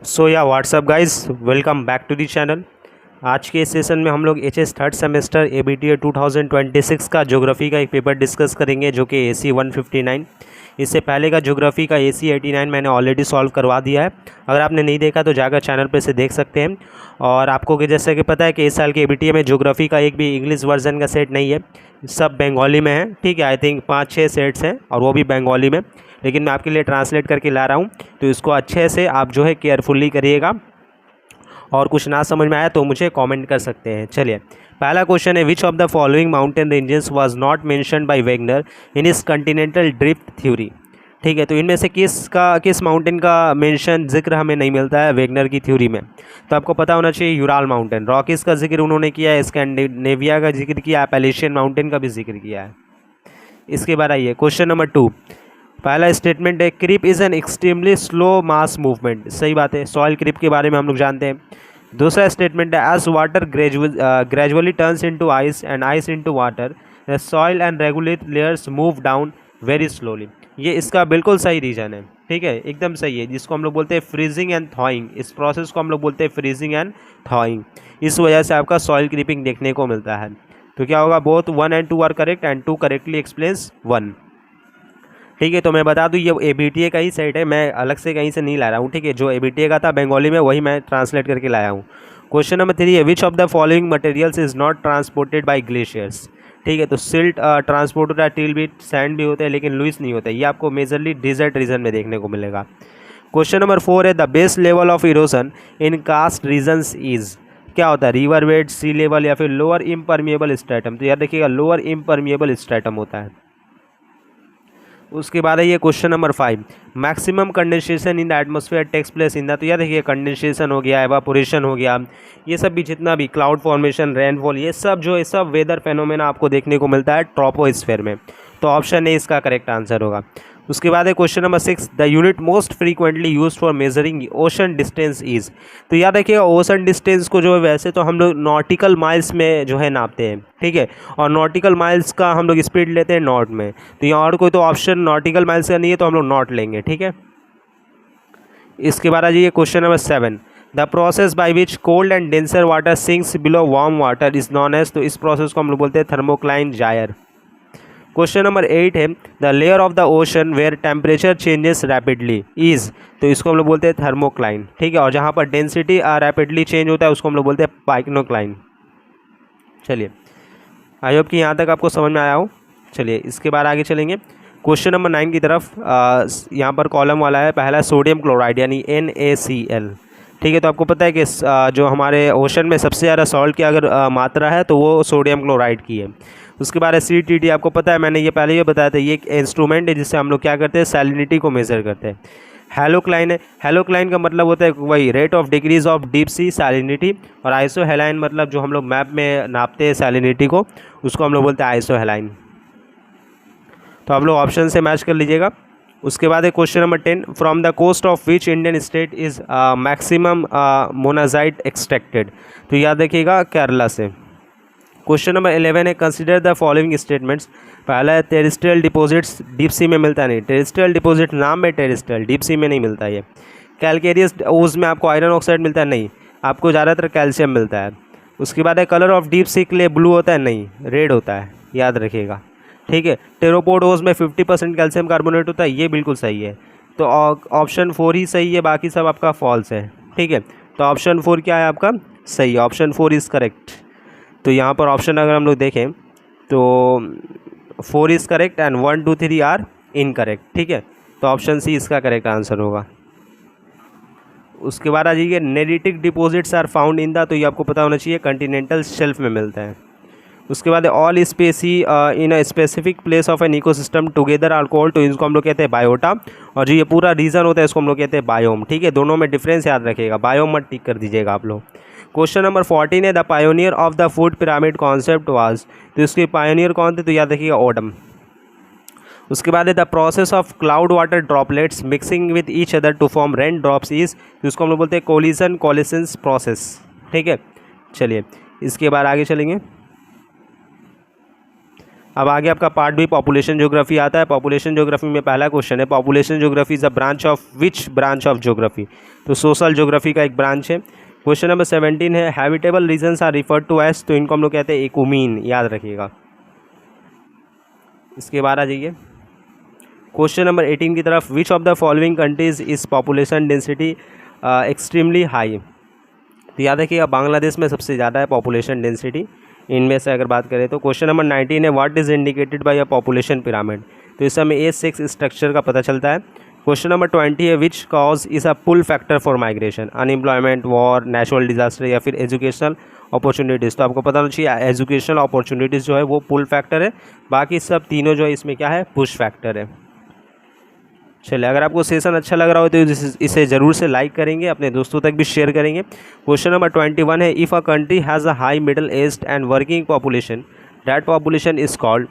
So yeah what's up guys, welcome back to the channel. आज के इस सेशन में हम लोग एचएस थर्ड सेमेस्टर एबीटीए 2026 का ज्योग्राफी का एक पेपर डिस्कस करेंगे जो कि एसी 159। इससे पहले का ज्योग्राफी का एसी 89 मैंने ऑलरेडी सॉल्व करवा दिया है। अगर आपने नहीं देखा तो जाकर चैनल पे से देख सकते हैं। और आपको कि जैसे कि पता है कि इस साल के एबीटीए में ज्योग्राफी का एक भी इंग्लिश वर्जन का सेट नहीं है, सब बंगाली में है। ठीक है, आई थिंक 5-6 सेट्स हैं और वो भी बंगाली में, लेकिन मैं आपके लिए ट्रांसलेट करके ला रहा हूँ, तो इसको अच्छे से आप जो है केयरफुली करिएगा। और कुछ ना समझ में आया तो मुझे कमेंट कर सकते हैं। चलिए, पहला क्वेश्चन है, which of the following mountain ranges was not mentioned by Wegener in his continental drift theory. ठीक है, तो इनमें से किस माउंटेन का मेंशन जिक्र हमें नहीं मिलता है वेगनर की थ्योरी में। तो आपको पता होना चाहिए यूराल माउंटेन, रॉकीज का जिक्र उन्होंने किया है, स्कैंडिनेविया का जिक्र किया, एपेलेशियन माउंटेन का भी जिक्र किया है। इसके बाद आइए क्वेश्चन नंबर 2। पहला स्टेटमेंट है, creep is an extremely slow mass movement. सही बात है, सॉइल क्रीप के बारे में हम लोग जानते हैं। दूसरा स्टेटमेंट है, as water gradually turns into ice and ice into water, the soil and regolith layers move down very slowly. ये इसका बिल्कुल सही रीजन है। ठीक है, एकदम सही है, जिसको हम लोग बोलते हैं फ्रीजिंग एंड थॉइंग। इस प्रोसेस को हम लोग बोलते हैं फ्रीजिंग एंड थॉइंग। इस वजह से आपका सॉइल क्रीपिंग देखने को मिलता है। तो क्या होगा, both 1 and 2 are correct and 2 correctly explains 1। ठीक है, तो मैं बता दूं ये एबीटीए का ही सेट है, मैं अलग से कहीं से नहीं ला रहा हूँ। ठीक है, जो एबीटीए का था बंगाली में वही मैं ट्रांसलेट करके लाया हूँ। क्वेश्चन नंबर 3 है, which of the following materials is not transported by glaciers. ठीक है, तो सिल्ट ट्रांसपोर्ट होता है, टिल भी, सैंड भी होते हैं, लेकिन लुइस नहीं होता है। ये आपको मेजरली डिजर्ट रीजन में देखने को मिलेगा। क्वेश्चन नंबर 4 है, the base level of erosion in karst regions is. क्या होता है, रिवर बेड, सी लेवल या फिर लोअर इम्परमिएबल स्ट्रेटम। तो याद रखिएगा, लोअर इम्परमिएबल स्ट्रेटम होता है। उसके बाद है ये question number 5, maximum condensation in the atmosphere takes place in the. तो याद रखिए, कंडेंसेशन हो गया, एवापोरेशन हो गया, ये सब भी जितना भी क्लाउड फॉर्मेशन, रेनफॉल, ये सब जो है सब वेदर फेनोमेना आपको देखने को मिलता है ट्रोपोस्फेयर में। तो ऑप्शन ए इसका करेक्ट आंसर होगा। उसके बाद है question number 6, the unit most frequently used for measuring ocean distance is. तो याद रखिएगा, ओशन डिस्टेंस को जो है वैसे तो हम लोग नॉटिकल माइल्स में जो है नापते हैं। ठीक है, और नॉटिकल माइल्स का हम लोग स्पीड लेते हैं नॉट में। तो यहाँ और कोई तो ऑप्शन नॉटिकल माइल्स का नहीं है, तो हम लोग नॉट लेंगे। ठीक है, इसके बाद आ जाइए question number 7, the process by which cold and denser water sinks below warm water is known as. तो इस प्रोसेस को हम लोग बोलते हैं थर्मोक्लाइन जायर। क्वेश्चन नंबर 8 है, the layer of the ocean where temperature changes rapidly is. तो इसको हम लोग बोलते हैं थर्मोक्लाइन। ठीक है, और जहाँ पर डेंसिटी रैपिडली चेंज होता है उसको हम लोग बोलते हैं पाइक्नोक्लाइन। चलिए, आई होप कि यहाँ तक आपको समझ में आया हो। चलिए, इसके बाद आगे चलेंगे क्वेश्चन नंबर 9 की तरफ। यहाँ पर कॉलम वाला है, पहला सोडियम क्लोराइड यानी NaCl। ठीक है, तो आपको पता है कि जो हमारे ओशन में सबसे ज़्यादा सॉल्ट की अगर मात्रा है तो वो सोडियम क्लोराइड की है। उसके बाद CTT, आपको पता है, मैंने ये पहले ही बताया था, ये एक इंस्ट्रूमेंट है जिससे हम लोग क्या करते हैं, सैलिनिटी को मेज़र करते हैं। हेलोक्लाइन है, हेलोक्लाइन का मतलब होता है वही rate of decrease of deep sea salinity. और आइसोहेलाइन मतलब जो हम लोग मैप में नापते हैं सैलिनिटी को, उसको हम लोग बोलते हैं आइसोहेलाइन। तो आप लोग ऑप्शन से मैच कर लीजिएगा। उसके बाद है question number 10, from the coast of which Indian state is maximum monazite extracted. तो याद रखिएगा, केरला से। क्वेश्चन नंबर 11 है, कंसिडर द फॉलोइंग स्टेटमेंट्स। पहला है, टेरेस्ट्रियल डिपॉजिट्स डीप सी में मिलता नहीं। टेरेस्ट्रियल डिपॉजिट नाम में टेरेस्ट्रियल, डीप सी में नहीं मिलता ये। कैलकेरियस ओज में आपको आयरन ऑक्साइड मिलता है, नहीं, आपको ज़्यादातर कैल्शियम मिलता है। उसके बाद है, colour of deep sea clay blue होता है, नहीं, रेड होता है, याद रखिएगा। ठीक है, टेरोपोड ओज में 50% कैल्शियम कार्बोनेट होता है, ये बिल्कुल सही है। तो ऑप्शन 4 ही सही है, बाकी सब आपका फॉल्स है। ठीक है, तो ऑप्शन 4 क्या है आपका, सही है, ऑप्शन 4 इज़ करेक्ट। तो यहाँ पर ऑप्शन अगर हम लोग देखें तो 4 is correct and 1, 2, 3 are incorrect. ठीक है, तो ऑप्शन सी इसका करेक्ट आंसर होगा। उसके बाद आ जाइए, neritic deposits are found in the. तो ये आपको पता होना चाहिए, कॉन्टिनेंटल शेल्फ में मिलता है। उसके बाद all species in a specific place of an ecosystem together are called. तो इसको हम लोग कहते हैं बायोटा, और जो ये पूरा रीजन होता है इसको हम लोग कहते हैं बायोम। ठीक है, दोनों में डिफरेंस याद रखिएगा, बायोम मत टिक कर दीजिएगा आप लोग। क्वेश्चन नंबर 14 है, the pioneer of the food pyramid concept was. तो इसके पायोनियर कौन थे, तो याद रखिएगा, ओडम। उसके बाद है, the process of cloud water droplets mixing with each other to form raindrops is. तो इसको हम लोग बोलते हैं कोलिजन कोलिसेंस प्रोसेस। ठीक है, चलिए इसके बाद आगे चलेंगे। अब आगे आपका पार्ट भी पॉपुलेशन ज्योग्राफी आता है। पॉपुलेशन ज्योग्राफी में पहला क्वेश्चन है, population geography is a branch of which branch of geography? तो सोशल ज्योग्राफी का एक ब्रांच है। क्वेश्चन नंबर 17 है, habitable regions are referred to as, तो इनको हम लोग कहते हैं इकोमीन, याद रखिएगा। इसके बाद आ जाइए क्वेश्चन नंबर 18 की तरफ, विच of the following countries is population density extremely high? तो याद रखिएगा बांग्लादेश में सबसे ज़्यादा है पॉपुलेशन डेंसिटी इनमें से अगर बात करें तो। क्वेश्चन नंबर 19 है, what is indicated by a population pyramid? तो इस समय एज सेक्स स्ट्रक्चर का पता चलता है। क्वेश्चन नंबर 20 है, which cause is a pull factor for migration? Unemployment, war, natural disaster या फिर एजुकेशनल अपॉर्चुनिटीज़? तो आपको पता होना चाहिए एजुकेशनल अपॉर्चुनिटीज़ जो है वो पुल फैक्टर है, बाकी सब तीनों जो है इसमें क्या है, पुश फैक्टर है। चलिए, अगर आपको सेशन अच्छा लग रहा हो तो इसे ज़रूर से लाइक करेंगे, अपने दोस्तों तक भी शेयर करेंगे। क्वेश्चन नंबर 21 है, if a country has a high middle aged and working population that population is called?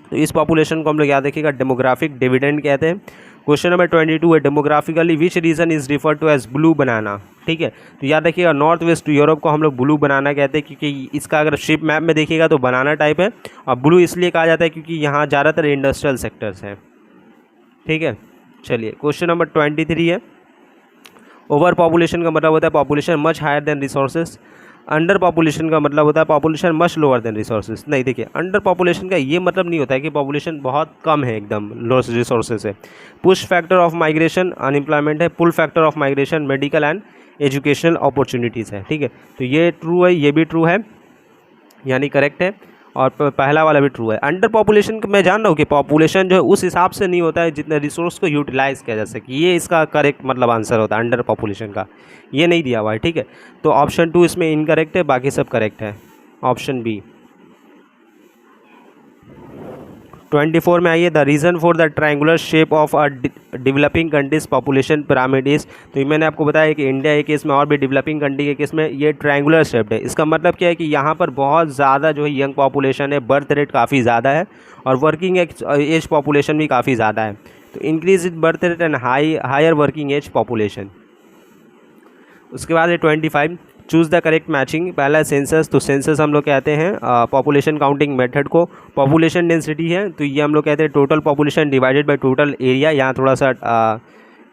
तो इस पॉपुलेशन को हम लोग याद रखिएगा डेमोग्राफिक डिविडेंड कहते हैं। क्वेश्चन नंबर 22 है, demographically which region is refer to as blue banana? ठीक है, तो याद रखिएगा नॉर्थ वेस्ट यूरोप को हम लोग ब्लू बनाना कहते हैं, क्योंकि इसका अगर शिप मैप में देखिएगा तो बनाना टाइप है, और ब्लू इसलिए कहा जाता है क्योंकि यहाँ ज़्यादातर इंडस्ट्रियल सेक्टर्स हैं। ठीक है, चलिए क्वेश्चन नंबर 23 है, ओवर पॉपुलेशन का मतलब होता है population much higher than resources. Under population का मतलब होता है population much lower than resources. नहीं, देखिए अंडर पॉपुलेशन का ये मतलब नहीं होता है कि पॉपुलेशन बहुत कम है एकदम लो रिसोर्सेज है। Push factor of migration unemployment है, pull factor of migration medical and educational opportunities है। ठीक है, तो ये ट्रू है, ये भी ट्रू है, यानी करेक्ट है, और पहला वाला भी ट्रू है। अंडर पॉपुलेशन मैं जान रहा हूँ कि पॉपुलेशन जो है उस हिसाब से नहीं होता है जितने रिसोर्स को यूटिलाइज़ किया जा सके, ये इसका करेक्ट मतलब आंसर होता है अंडर पॉपुलेशन का, ये नहीं दिया हुआ है। ठीक है, तो ऑप्शन 2 इसमें इनकरेक्ट है, बाकी सब करेक्ट है। Option B. 24 में आइए, the reason for the triangular shape of a developing countries population pyramid is? तो ये मैंने आपको बताया कि इंडिया के केस में और भी डेवलपिंग कंट्री के केस में ये ट्रायंगुलर शेप्ड है। इसका मतलब क्या है कि यहाँ पर बहुत ज़्यादा जो है यंग पॉपुलेशन है, बर्थ रेट काफ़ी ज़्यादा है, और वर्किंग एज पॉपुलेशन भी काफ़ी ज़्यादा है। तो increase in birth rate and higher working age population. उसके बाद है 25, चूज़ द करेक्ट मैचिंग। पहला है सेंसस, तो सेंसस हम लोग कहते हैं पॉपुलेशन काउंटिंग मेथड को। पॉपुलेशन डेंसिटी है, तो ये हम लोग कहते हैं total population divided by total area. यहाँ थोड़ा सा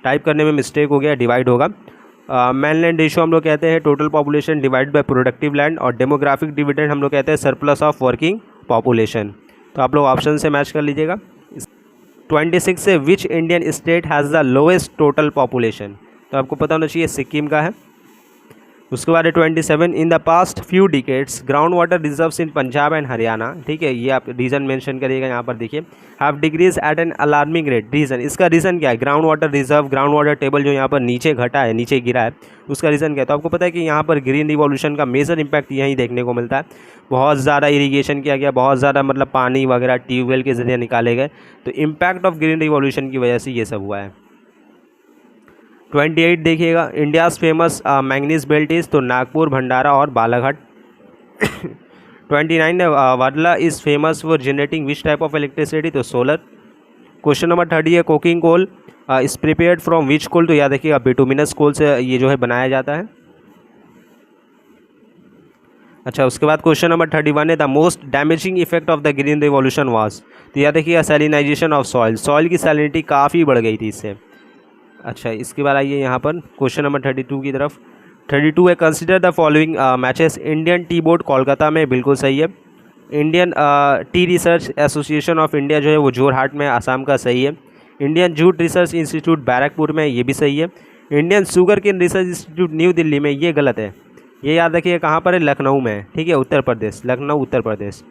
टाइप करने में मिस्टेक हो गया, डिवाइड होगा। मैन लैंड रेशियो हम लोग कहते हैं total population divide by productive land, और डेमोग्राफिक डिविडेंड हम लोग कहते हैं सरप्लस ऑफ वर्किंग पॉपुलेशन। तो आप लोग ऑप्शन से मैच कर लीजिएगा। 26 से, विच Indian state has the lowest total population? तो आपको पता होना चाहिए सिक्किम का है। उसके बाद 27, in the past few decades ground water reserves in Punjab and Haryana. ठीक है, ये आप रीज़न मेंशन करिएगा, यहाँ पर देखिए, have decrease at an alarming rate. Reason, इसका रीज़न क्या है? Ground water reserve, ground water table जो यहाँ पर नीचे घटा है, नीचे गिरा है, उसका रीज़न क्या है? तो आपको पता है कि यहाँ पर ग्रीन रिवॉल्यूशन का मेजर इम्पैक्ट यहीं देखने को मिलता है। बहुत ज़्यादा इरीगेशन किया गया, बहुत ज़्यादा मतलब पानी वगैरह ट्यूबवेल के जरिए निकाले गए, तो इम्पैक्ट ऑफ ग्रीन रिवॉल्यूशन की वजह से ये सब हुआ है। 28 देखिएगा, India's famous manganese belt is? तो नागपुर, भंडारा और बालाघाट। 29 है, वर्ला is famous for generating which type of electricity? तो सोलर। क्वेश्चन नंबर 30 है, coking coal is prepared from which coal? तो याद रखिएगा बिटुमिनस कोल से ये जो है बनाया जाता है। अच्छा, उसके बाद क्वेश्चन नंबर 31 है, the most damaging effect of the green revolution was? तो याद रखिएगा सैलिनाइजेशन ऑफ सॉइल, सॉइल की सैलिनिटी काफ़ी बढ़ गई थी इससे। अच्छा, इसके बाद आइए यहाँ पर क्वेश्चन नंबर 32 की तरफ। 32 है, consider the following matches. Indian tea board Kolkata में, बिल्कुल सही है। Indian tea research association of India जो है वो जोरहाट में, आसाम का, सही है। Indian jute research institute Barrackpore में, ये भी सही है। Indian sugar cane research institute New Delhi में, ये गलत है। ये याद रखिए कहाँ पर है? लखनऊ में। ठीक है, उत्तर प्रदेश, लखनऊ उत्तर प्रदेश।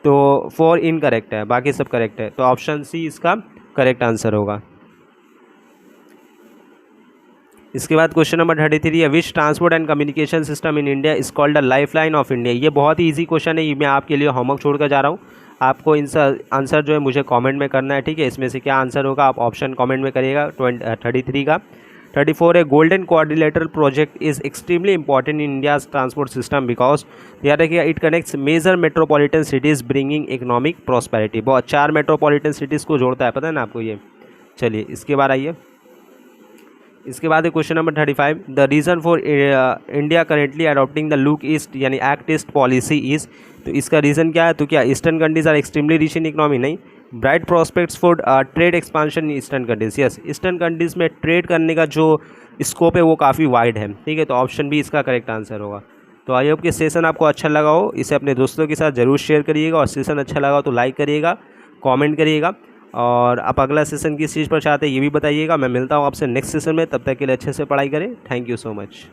तो 4 इनकरेक्ट है, बाकी सब करेक्ट है, तो ऑप्शन सी इसका करेक्ट आंसर होगा। इसके बाद क्वेश्चन नंबर 33 है, विच transport and communication system in India is called the life line of India? ये बहुत ही ईजी क्वेश्चन है, ये मैं आपके लिए होमवर्क छोड़कर जा रहा हूँ। आपको इनका आंसर जो है मुझे कमेंट में करना है। ठीक है, इसमें से क्या आंसर होगा आप ऑप्शन कमेंट में करिएगा। 33 का। 34 है, golden quadrilateral project is extremely important in India's transport system because? याद रखिएगा it connects major metropolitan cities bringing economic prosperity. बहुत 4 मेट्रोपॉलिटन सिटीज़ को जोड़ता है, पता है ना आपको ये। चलिए, इसके बाद आइए, इसके बाद है question number 35, the reason for India currently adopting the look east यानी एक्ट ईस्ट पॉलिसी इज़, तो इसका रीज़न क्या है? तो क्या eastern countries are extremely rich in economy? नहीं। Bright prospects for trade expansion in eastern countries? Yes, eastern countries में trade करने का जो स्कोप है वो काफ़ी वाइड है। ठीक है, तो ऑप्शन बी इसका करेक्ट आंसर होगा। तो आई होप कि सेशन आपको अच्छा लगा हो, इसे अपने दोस्तों के साथ ज़रूर शेयर करिएगा, और सेशन अच्छा लगा हो तो लाइक करिएगा, कमेंट करिएगा, और आप अगला सेशन किस चीज़ पर चाहते हैं ये भी बताइएगा। मैं मिलता हूँ आपसे नेक्स्ट सेशन में, तब तक के लिए अच्छे से पढ़ाई करें। Thank you so much.